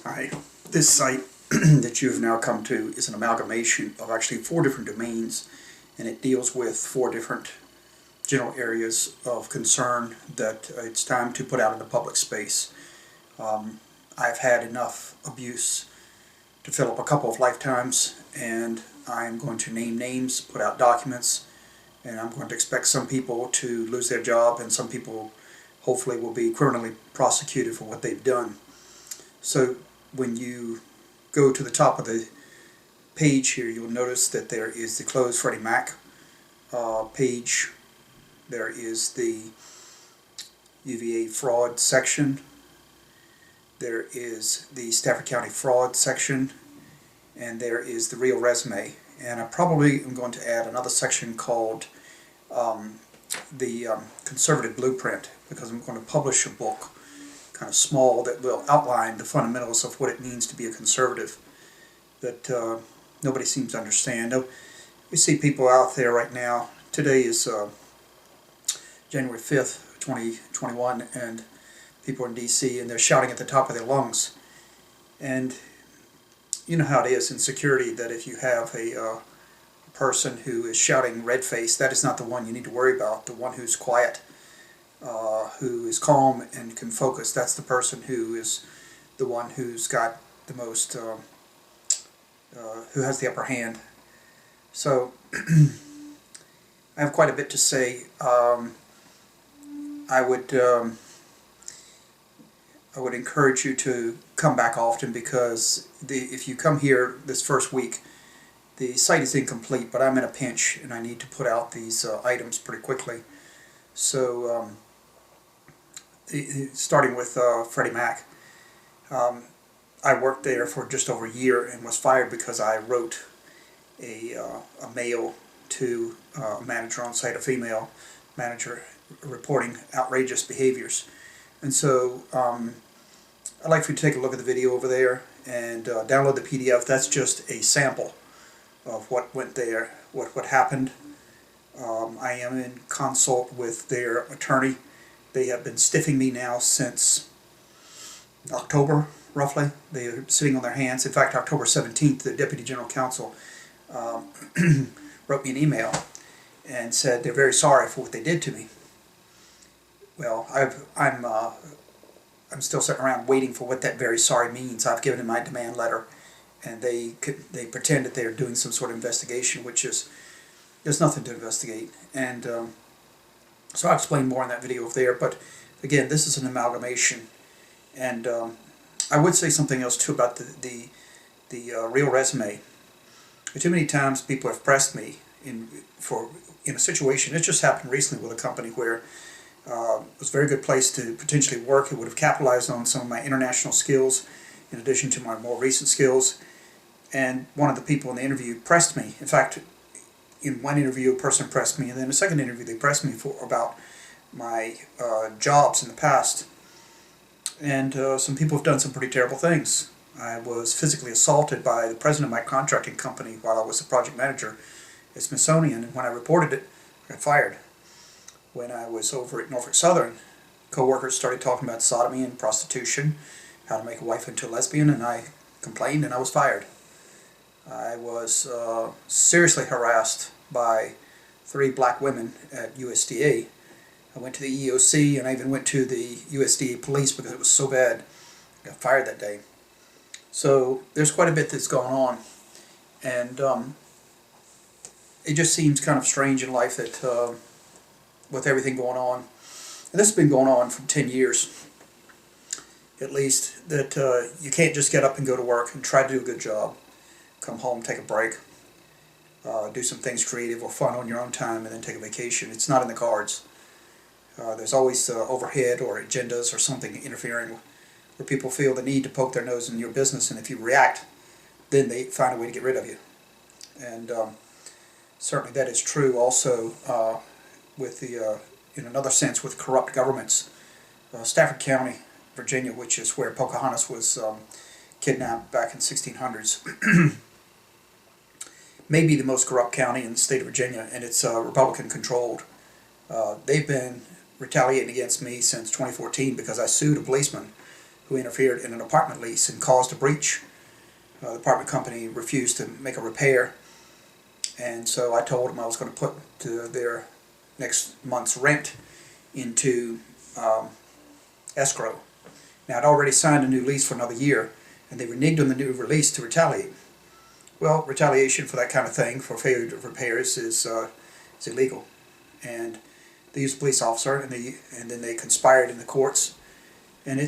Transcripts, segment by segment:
Hi. This site that you have now come to is an amalgamation of actually 4 different domains, and it deals with 4 different general areas of concern that it's time to put out in the public space. I've had enough abuse to fill up a couple of lifetimes, and I'm going to name names, put out documents, and I'm going to expect some people to lose their job, and some people hopefully will be criminally prosecuted for what they've done. So when you go to the top of the page here, you'll notice that there is the closed Freddie Mac page. There is the UVA fraud section. There is the Stafford County fraud section. And there is the real resume. And I probably am going to add another section called the conservative blueprint, because I'm going to publish a book, kind of small, that will outline the fundamentals of what it means to be a conservative that nobody seems to understand. We see people out there right now. Today is January 5th, 2021, and people in D.C., and they're shouting at the top of their lungs. And you know how it is in security, that if you have a person who is shouting red-faced, that is not the one you need to worry about. The one who's quiet, who is calm and can focus, that's the person who is the one who's got the most, who has the upper hand. So I have quite a bit to say. I would encourage you to come back often, because if you come here this first week, the site is incomplete, but I'm in a pinch and I need to put out these items pretty quickly. So starting with Freddie Mac, I worked there for just over a year and was fired because I wrote a mail to a manager on site, a female manager, reporting outrageous behaviors. And so I'd like for you to take a look at the video over there and download the PDF. That's just a sample of what went there, what happened. I am in consult with their attorney. They have been stiffing me now since October, roughly. They are sitting on their hands. In fact, October 17th, the Deputy General Counsel wrote me an email and said they're very sorry for what they did to me. Well, I'm still sitting around waiting for what that very sorry means. I've given them my demand letter, and they pretend that they are doing some sort of investigation, which is, there's nothing to investigate. And so I'll explain more in that video over there. But again, this is an amalgamation. And I would say something else too about the real resume. Too many times people have pressed me in a situation. It just happened recently with a company where it was a very good place to potentially work. It would have capitalized on some of my international skills in addition to my more recent skills. And one of the people in the interview pressed me. In fact, in one interview a person pressed me, and then in the second interview they pressed me about my jobs in the past. And some people have done some pretty terrible things. I was physically assaulted by the president of my contracting company while I was the project manager at Smithsonian, and when I reported it, I got fired. When I was over at Norfolk Southern, co-workers started talking about sodomy and prostitution, how to make a wife into a lesbian, and I complained and I was fired. I was seriously harassed by 3 black women at USDA. I went to the EEOC, and I even went to the USDA police because it was so bad. I got fired that day. So there's quite a bit that's going on, and it just seems kind of strange in life that with everything going on, and this has been going on for 10 years at least, that you can't just get up and go to work and try to do a good job, come home, take a break, do some things creative or fun on your own time, and then take a vacation. It's not in the cards. There's always overhead or agendas or something interfering, where people feel the need to poke their nose in your business, and if you react, then they find a way to get rid of you. And certainly that is true also with the, in another sense, with corrupt governments. Stafford County, Virginia, which is where Pocahontas was kidnapped back in 1600s, may be the most corrupt county in the state of Virginia, and it's Republican controlled. They've been retaliating against me since 2014 because I sued a policeman who interfered in an apartment lease and caused a breach. The apartment company refused to make a repair, and so I told them I was going to put their next month's rent into escrow. Now, I'd already signed a new lease for another year, and they reneged on the new release to retaliate. Well, retaliation for that kind of thing, for failure of repairs, is illegal. And they used a police officer, and then they conspired in the courts. And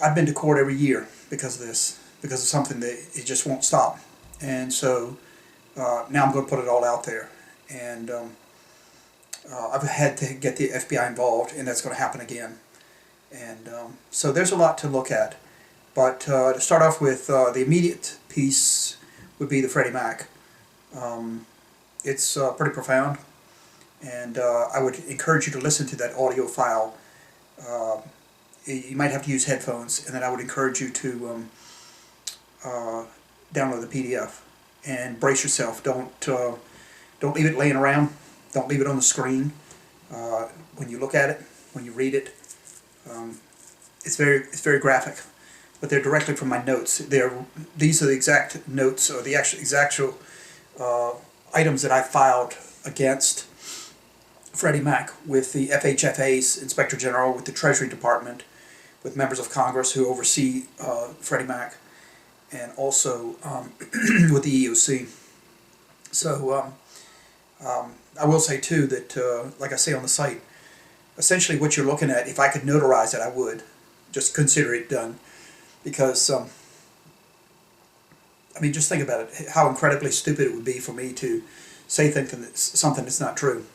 I've been to court every year because of this, because of something that it just won't stop. And so now I'm going to put it all out there. And I've had to get the FBI involved, and that's going to happen again. And so there's a lot to look at. But to start off with, the immediate piece would be the Freddie Mac. It's pretty profound, and I would encourage you to listen to that audio file. You might have to use headphones, and then I would encourage you to download the PDF and brace yourself. Don't leave it laying around. Don't leave it on the screen. When you look at it, when you read it, it's very graphic. But they're directly from my notes. These are the exact notes, or the actual items that I filed against Freddie Mac with the FHFA's Inspector General, with the Treasury Department, with members of Congress who oversee Freddie Mac, and also with the EEOC. So I will say too that, like I say on the site, essentially what you're looking at, if I could notarize it, I would. Just consider it done. Because, I mean, just think about it, how incredibly stupid it would be for me to say something that's not true.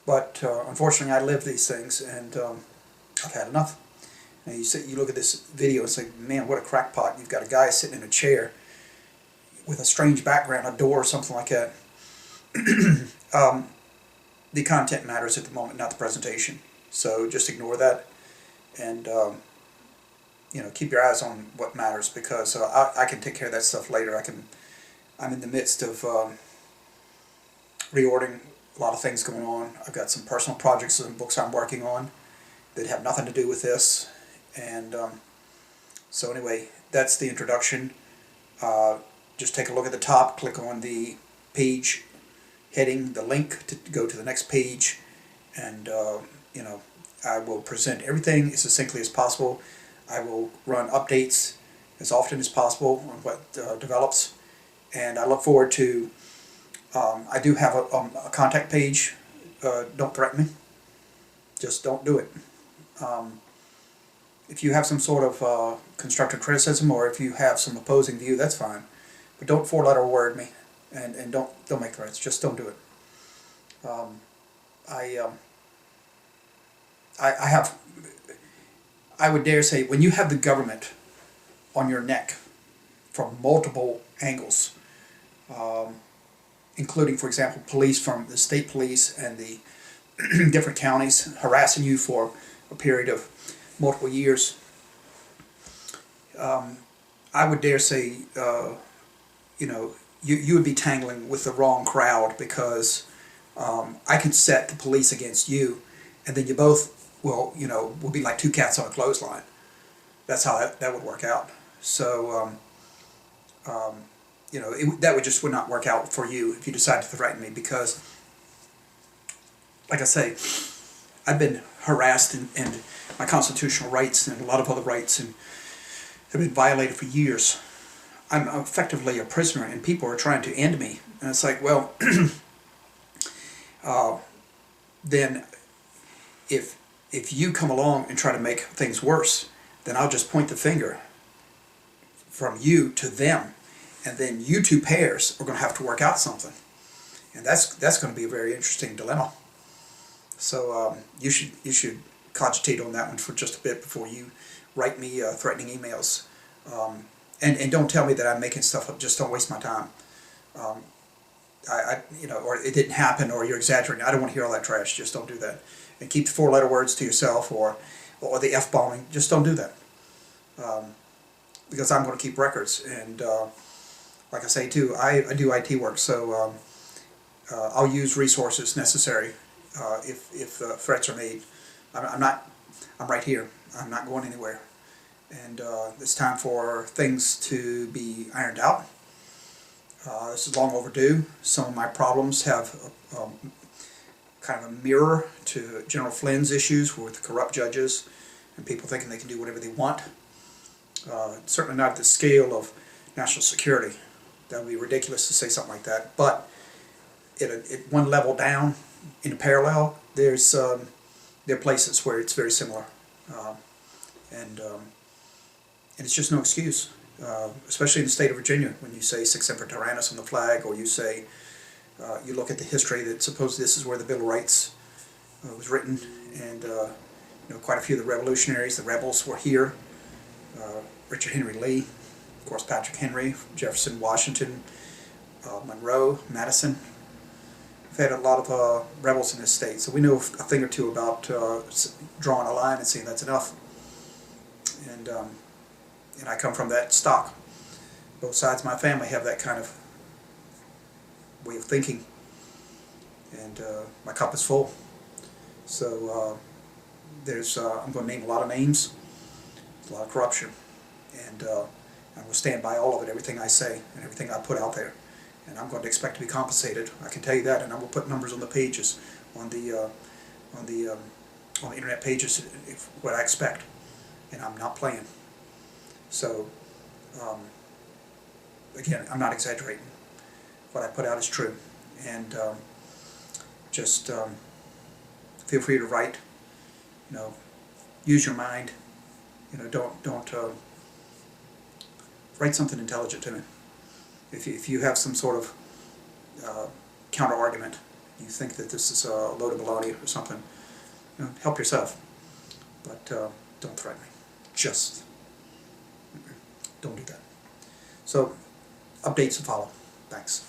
But unfortunately, I live these things, and I've had enough. Now, you look at this video and say, man, what a crackpot. You've got a guy sitting in a chair with a strange background, a door or something like that. The content matters at the moment, not the presentation. So just ignore that, and keep your eyes on what matters, because I can take care of that stuff later. I'm in the midst of reordering a lot of things going on. I've got some personal projects and books I'm working on that have nothing to do with this. And so anyway, that's the introduction. Just take a look at the top, click on the page heading, the link to go to the next page, and I will present everything as succinctly as possible. I will run updates as often as possible on what develops, and I look forward to, I do have a contact page. Don't threaten me. Just don't do it. If you have some sort of constructive criticism, or if you have some opposing view, that's fine. But don't four-letter word me, and don't make threats. Just don't do it. I would dare say, when you have the government on your neck from multiple angles, including, for example, police from the state police and the different counties harassing you for a period of multiple years, I would dare say, you would be tangling with the wrong crowd, because I could set the police against you, and then you both will be like two cats on a clothesline. That's how that would work out. So, that would not work out for you if you decide to threaten me, because, like I say, I've been harassed, and my constitutional rights and a lot of other rights have been violated for years. I'm effectively a prisoner, and people are trying to end me. And it's like, well, then if you come along and try to make things worse, then I'll just point the finger from you to them, and then you two pairs are going to have to work out something, and that's going to be a very interesting dilemma. So you should cogitate on that one for just a bit before you write me threatening emails, and don't tell me that I'm making stuff up. Just don't waste my time. Or it didn't happen, or you're exaggerating. I don't want to hear all that trash. Just don't do that. And keep the four-letter words to yourself, or the F-bombing. Just don't do that. Because I'm going to keep records. And like I say, too, I do IT work, so I'll use resources necessary if threats are made. I'm not I'm right here. I'm not going anywhere. And it's time for things to be ironed out. This is long overdue. Some of my problems have kind of a mirror to General Flynn's issues with corrupt judges and people thinking they can do whatever they want. Certainly not at the scale of national security. That would be ridiculous to say something like that. But at one level down, in a parallel, there are places where it's very similar, and it's just no excuse. Especially in the state of Virginia, when you say Sic Semper Tyrannis on the flag, or you say you look at the history that supposedly this is where the Bill of Rights was written, and quite a few of the revolutionaries, the rebels, were here. Richard Henry Lee, of course, Patrick Henry, Jefferson, Washington, Monroe, Madison. We've had a lot of rebels in this state, so we know a thing or two about drawing a line and saying that's enough. And I come from that stock. Both sides of my family have that kind of way of thinking, and my cup is full. So I'm going to name a lot of names, a lot of corruption, and I'm going to stand by all of it, everything I say and everything I put out there. And I'm going to expect to be compensated. I can tell you that, and I'm going to put numbers on the pages, on the internet pages, what I expect, and I'm not playing. So, again, I'm not exaggerating. What I put out is true, and just feel free to write. Use your mind. Don't write something intelligent to me. If you have some sort of counter argument, you think that this is a load of baloney or something, help yourself, but don't threaten me. Just don't do that. So, updates to follow. Thanks.